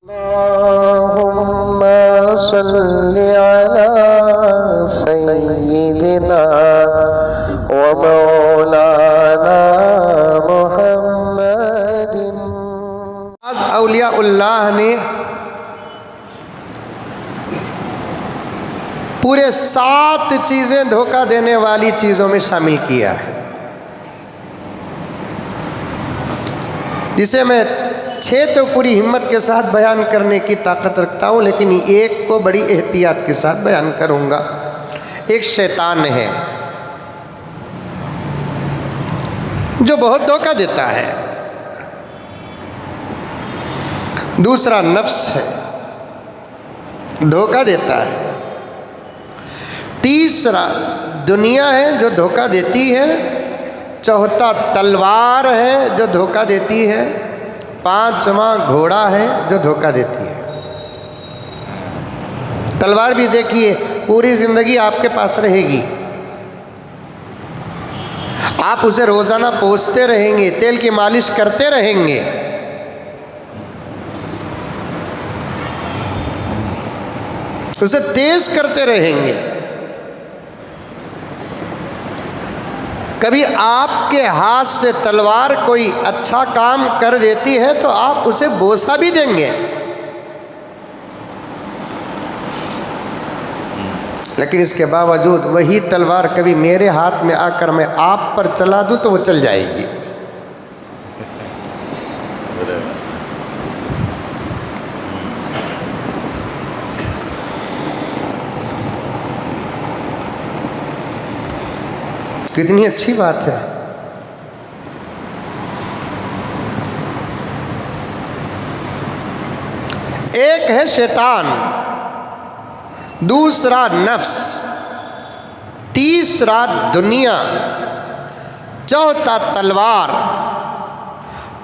اللهم صل على سيدنا ومولانا محمد۔ اولیاء اللہ نے پورے 7 چیزیں دھوکہ دینے والی چیزوں میں شامل کیا ہے، جسے میں 6 تو پوری ہمت کے ساتھ بیان کرنے کی طاقت رکھتا ہوں، لیکن ایک کو بڑی احتیاط کے ساتھ بیان کروں گا۔ ایک شیطان ہے جو بہت دھوکہ دیتا ہے، دوسرا نفس ہے، دھوکہ دیتا ہے، تیسرا دنیا ہے جو دھوکہ دیتی ہے، چوتھا تلوار ہے جو دھوکہ دیتی ہے، پانچواں گھوڑا ہے جو دھوکہ دیتی ہے۔ تلوار بھی دیکھیے، پوری زندگی آپ کے پاس رہے گی، آپ اسے روزانہ پوچھتے رہیں گے، تیل کی مالش کرتے رہیں گے، اسے تیز کرتے رہیں گے۔ کبھی آپ کے ہاتھ سے تلوار کوئی اچھا کام کر دیتی ہے تو آپ اسے بوسہ بھی دیں گے، لیکن اس کے باوجود وہی تلوار کبھی میرے ہاتھ میں آ کر میں آپ پر چلا دوں تو وہ چل جائے گی۔ کتنی اچھی بات ہے۔ ایک ہے شیطان، دوسرا نفس، تیسرا دنیا، چوتھا تلوار،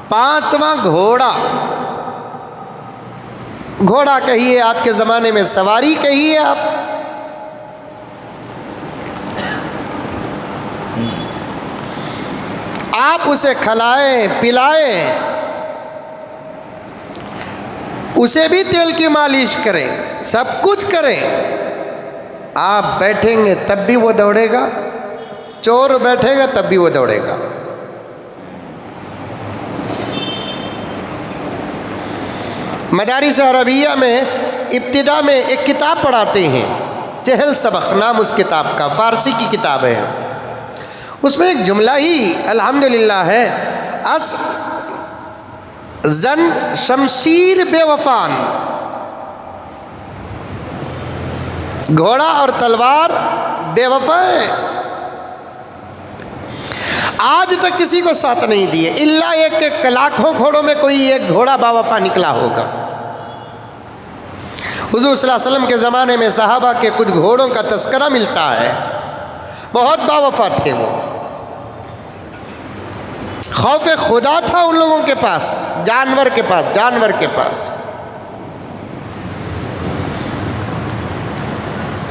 پانچواں گھوڑا۔ گھوڑا کہیے، آج کے زمانے میں سواری کہیے آپ، آپ اسے کھلائیں پلائیں، اسے بھی تیل کی مالش کریں، سب کچھ کریں، آپ بیٹھیں گے تب بھی وہ دوڑے گا، چور بیٹھے گا تب بھی وہ دوڑے گا۔ مدارس عربیہ میں ابتدا میں ایک کتاب پڑھاتے ہیں، چہل سبق نام اس کتاب کا، فارسی کی کتاب ہے۔ اس میں ایک جملہ ہی الحمدللہ ہے، اس زن شمشیر بے وفان، گھوڑا اور تلوار بے وفا ہے، آج تک کسی کو ساتھ نہیں دیے، الا ایک لاکھوں گھوڑوں میں کوئی ایک گھوڑا با وفا نکلا ہوگا۔ حضور صلی اللہ علیہ وسلم کے زمانے میں صحابہ کے کچھ گھوڑوں کا تذکرہ ملتا ہے، بہت با وفا تھے وہ، خوف خدا تھا ان لوگوں کے پاس، جانور کے پاس۔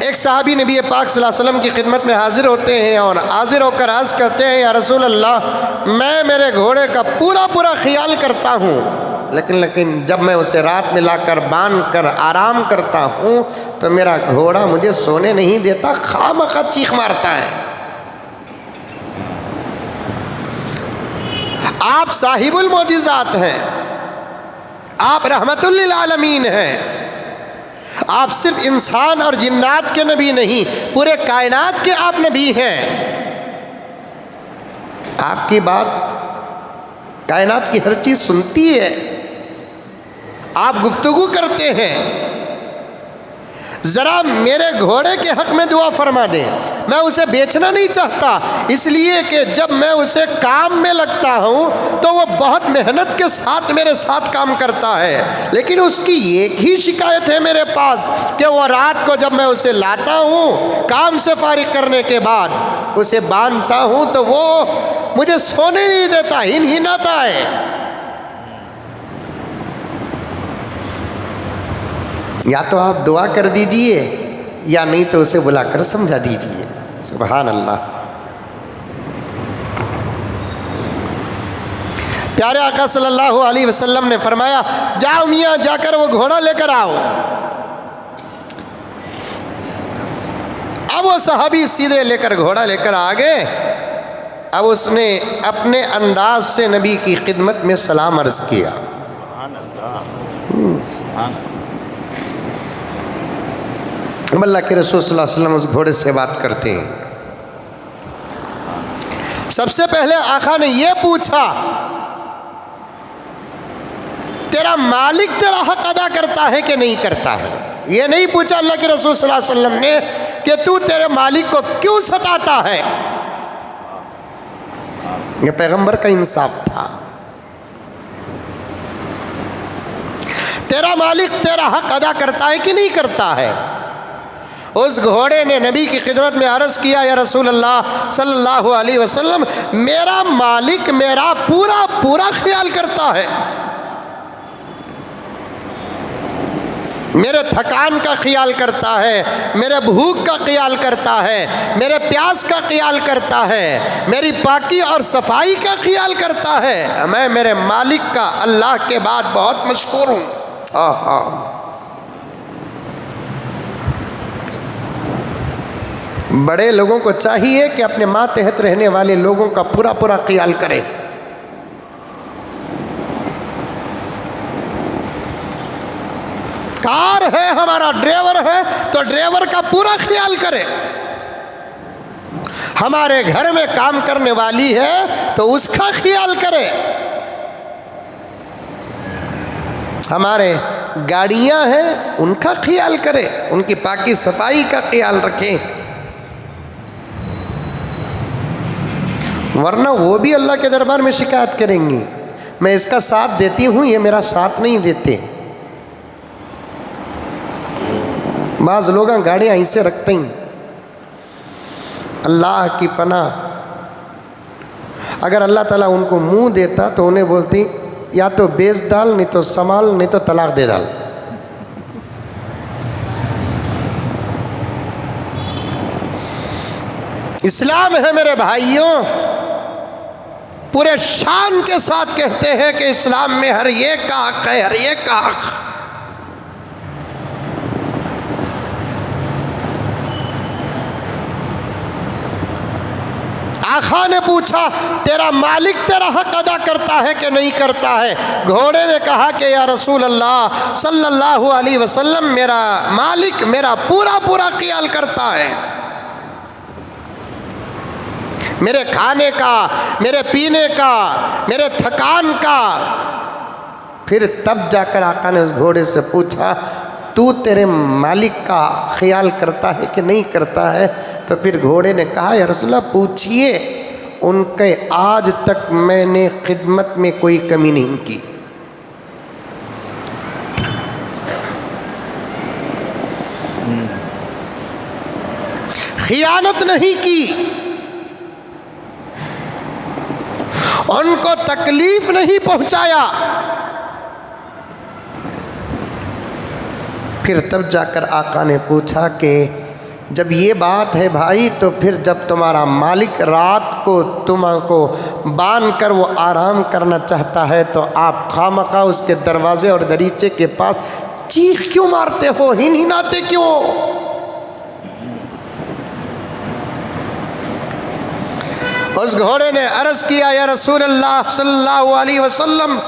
ایک صحابی نبی پاک صلی اللہ علیہ وسلم کی خدمت میں حاضر ہوتے ہیں اور حاضر ہو کر عرض کرتے ہیں، یا رسول اللہ، میں میرے گھوڑے کا پورا خیال کرتا ہوں، لیکن جب میں اسے رات میں لا کر باندھ کر آرام کرتا ہوں تو میرا گھوڑا مجھے سونے نہیں دیتا، خواہ چیخ مارتا ہے۔ آپ صاحب المعجزات ہیں، آپ رحمت للعالمین ہیں، آپ صرف انسان اور جنات کے نبی نہیں، پورے کائنات کے آپ نبی ہیں۔ آپ کی بات کائنات کی ہر چیز سنتی ہے، آپ گفتگو کرتے ہیں، ذرا میرے گھوڑے کے حق میں دعا فرما دیں، میں اسے بیچنا نہیں چاہتا، اس لیے کہ جب میں اسے کام میں لگتا ہوں تو وہ بہت محنت کے ساتھ میرے ساتھ کام کرتا ہے، لیکن اس کی ایک ہی شکایت ہے میرے پاس کہ وہ رات کو جب میں اسے لاتا ہوں کام سے فارغ کرنے کے بعد اسے باندھتا ہوں تو وہ مجھے سونے نہیں دیتا، ہنہناتا ہے۔ یا تو آپ دعا کر دیجئے یا نہیں تو اسے بلا کر سمجھا دیجئے۔ سبحان اللہ۔ پیارے آقا صلی اللہ علیہ وسلم نے فرمایا جاؤ میاں جا کر وہ گھوڑا لے کر آؤ۔ اب وہ صحابی سیدھے لے کر گھوڑا لے کر آگے۔ اب اس نے اپنے انداز سے نبی کی خدمت میں سلام عرض کیا۔ اللہ کے رسول صلی اللہ علیہ وسلم اس گھوڑے سے بات کرتے ہیں۔ سب سے پہلے آقا نے یہ پوچھا تیرا مالک تیرا حق ادا کرتا ہے کہ نہیں کرتا ہے؟ یہ نہیں پوچھا اللہ کے رسول صلی اللہ علیہ وسلم نے کہ تو تیرے مالک کو کیوں ستاتا ہے۔ یہ پیغمبر کا انصاف تھا۔ تیرا مالک تیرا حق ادا کرتا ہے کہ نہیں کرتا ہے؟ اس گھوڑے نے نبی کی خدمت میں عرض کیا یا رسول اللہ صلی اللہ علیہ وسلم میرا مالک میرا پورا خیال کرتا ہے، میرے تھکان کا خیال کرتا ہے، میرے بھوک کا خیال کرتا ہے، میرے پیاس کا خیال کرتا ہے، میری پاکی اور صفائی کا خیال کرتا ہے۔ میں میرے مالک کا اللہ کے بعد بہت مشکور ہوں۔ بڑے لوگوں کو چاہیے کہ اپنے ماتحت رہنے والے لوگوں کا پورا خیال کرے۔ کار ہے ہمارا ڈرائیور ہے تو ڈرائیور کا پورا خیال کرے۔ ہمارے گھر میں کام کرنے والی ہے تو اس کا خیال کرے۔ ہمارے گاڑیاں ہیں ان کا خیال کرے، ان کی پاکی صفائی کا خیال رکھیں، ورنہ وہ بھی اللہ کے دربار میں شکایت کریں گی میں اس کا ساتھ دیتی ہوں یہ میرا ساتھ نہیں دیتے۔ بعض لوگ گاڑیاں ایسے رکھتے ہیں، اللہ کی پناہ اگر اللہ تعالیٰ ان کو منہ دیتا تو انہیں بولتی یا تو بیچ ڈال نہیں تو سنبھال نہیں تو طلاق دے ڈال۔ اسلام ہے میرے بھائیوں، پورے شان کے ساتھ کہتے ہیں کہ اسلام میں ہر ایک کا حق ہے، ہر ایک کا حق۔ آقا نے پوچھا تیرا مالک تیرا حق ادا کرتا ہے کہ نہیں کرتا ہے؟ گھوڑے نے کہا کہ یا رسول اللہ صلی اللہ علیہ وسلم میرا مالک میرا پورا خیال کرتا ہے، میرے کھانے کا، میرے پینے کا، میرے تھکان کا۔ پھر تب جا کر آقا نے اس گھوڑے سے پوچھا تو تیرے مالک کا خیال کرتا ہے کہ نہیں کرتا ہے؟ تو پھر گھوڑے نے کہا یا رسول اللہ پوچھئے، ان کے آج تک میں نے خدمت میں کوئی کمی نہیں کی۔ خیانت نہیں کی، ان کو تکلیف نہیں پہنچایا۔ پھر تب جا کر آقا نے پوچھا کہ جب یہ بات ہے بھائی تو پھر جب تمہارا مالک رات کو تم کو باندھ کر وہ آرام کرنا چاہتا ہے تو آپ خامخواہ اس کے دروازے اور دریچے کے پاس چیخ کیوں مارتے ہو، ہنہناتے کیوں؟ اس گھوڑے نے عرض کیا یا رسول اللہ صلی اللہ علیہ وسلم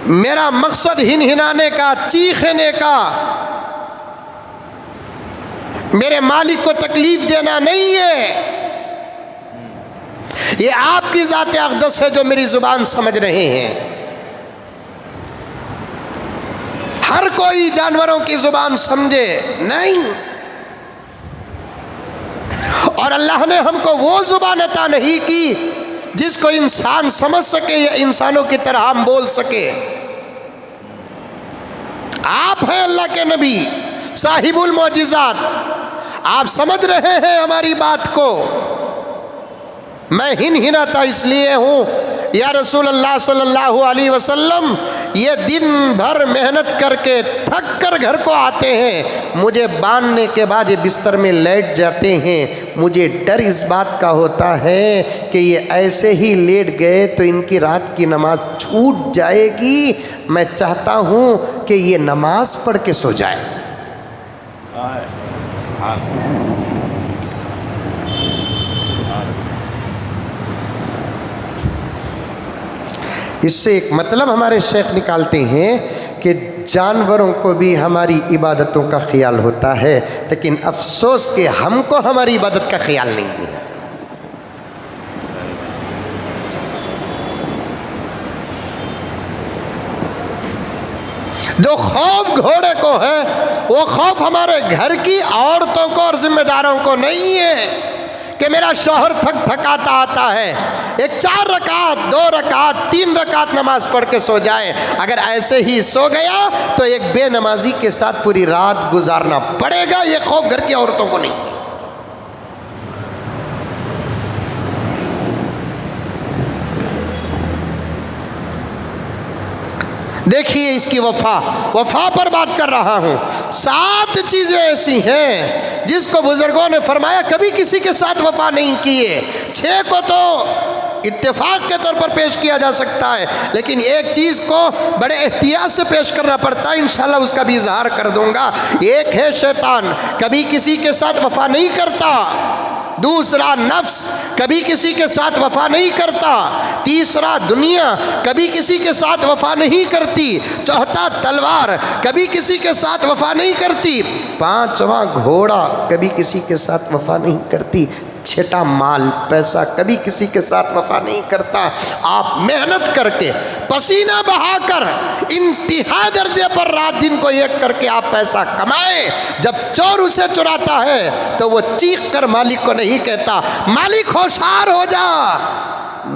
میرا مقصد ہنہنانے کا، چیخنے کا، میرے مالک کو تکلیف دینا نہیں ہے، یہ آپ کی ذات اقدس ہے جو میری زبان سمجھ رہے ہیں۔ ہر کوئی جانوروں کی زبان سمجھے نہیں، اور اللہ نے ہم کو وہ زبان عطا نہیں کی جس کو انسان سمجھ سکے یا انسانوں کی طرح ہم بول سکے۔ آپ ہیں اللہ کے نبی، صاحب المعجزات، آپ سمجھ رہے ہیں ہماری بات کو۔ میں ہنہناتا اس لیے ہوں یا رسول اللہ صلی اللہ علیہ وسلم یہ دن بھر محنت کر کے تھک کر گھر کو آتے ہیں، مجھے باندھنے کے بعد یہ بستر میں لیٹ جاتے ہیں، مجھے ڈر اس بات کا ہوتا ہے کہ یہ ایسے ہی لیٹ گئے تو ان کی رات کی نماز چھوٹ جائے گی، میں چاہتا ہوں کہ یہ نماز پڑھ کے سو جائے۔ اس سے ایک مطلب ہمارے شیخ نکالتے ہیں کہ جانوروں کو بھی ہماری عبادتوں کا خیال ہوتا ہے، لیکن افسوس کہ ہم کو ہماری عبادت کا خیال نہیں ہے۔ جو خوف گھوڑے کو ہے وہ خوف ہمارے گھر کی عورتوں کو اور ذمہ داروں کو نہیں ہے کہ میرا شوہر تھک تھکاتا آتا ہے، ایک 4 رکعت 2 رکعت 3 رکعت نماز پڑھ کے سو جائے، اگر ایسے ہی سو گیا تو ایک بے نمازی کے ساتھ پوری رات گزارنا پڑے گا۔ یہ خوف گھر کی عورتوں کو نہیں ہے۔ دیکھیے اس کی وفا پر بات کر رہا ہوں۔ 7 چیزیں ایسی ہیں جس کو بزرگوں نے فرمایا کبھی کسی کے ساتھ وفا نہیں کیے، 6 کو تو اتفاق کے طور پر پیش کیا جا سکتا ہے، لیکن ایک چیز کو بڑے احتیاط سے پیش کرنا پڑتا ہے، انشاءاللہ اس کا بھی اظہار کر دوں گا۔ ایک ہے شیطان، کبھی کسی کے ساتھ وفا نہیں کرتا۔ دوسرا نفس، کبھی کسی کے ساتھ وفا نہیں کرتا۔ تیسرا دنیا، کبھی کسی کے ساتھ وفا نہیں کرتی۔ چوتھا تلوار، کبھی کسی کے ساتھ وفا نہیں کرتی۔ 5واں گھوڑا، کبھی کسی کے ساتھ وفا نہیں کرتی۔ 6واں مال پیسہ، کبھی کسی کے ساتھ وفا نہیں کرتا۔ آپ محنت کر کے پسینہ بہا کر انتہا درجے پر رات دن کو ایک کر کے آپ پیسہ کمائیں، جب چور اسے چراتا ہے تو وہ چیخ کر مالک کو نہیں کہتا مالک ہوشیار ہو جا،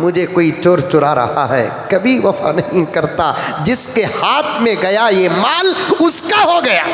مجھے کوئی چور چرا رہا ہے، کبھی وفا نہیں کرتا۔ جس کے ہاتھ میں گیا یہ مال اس کا ہو گیا۔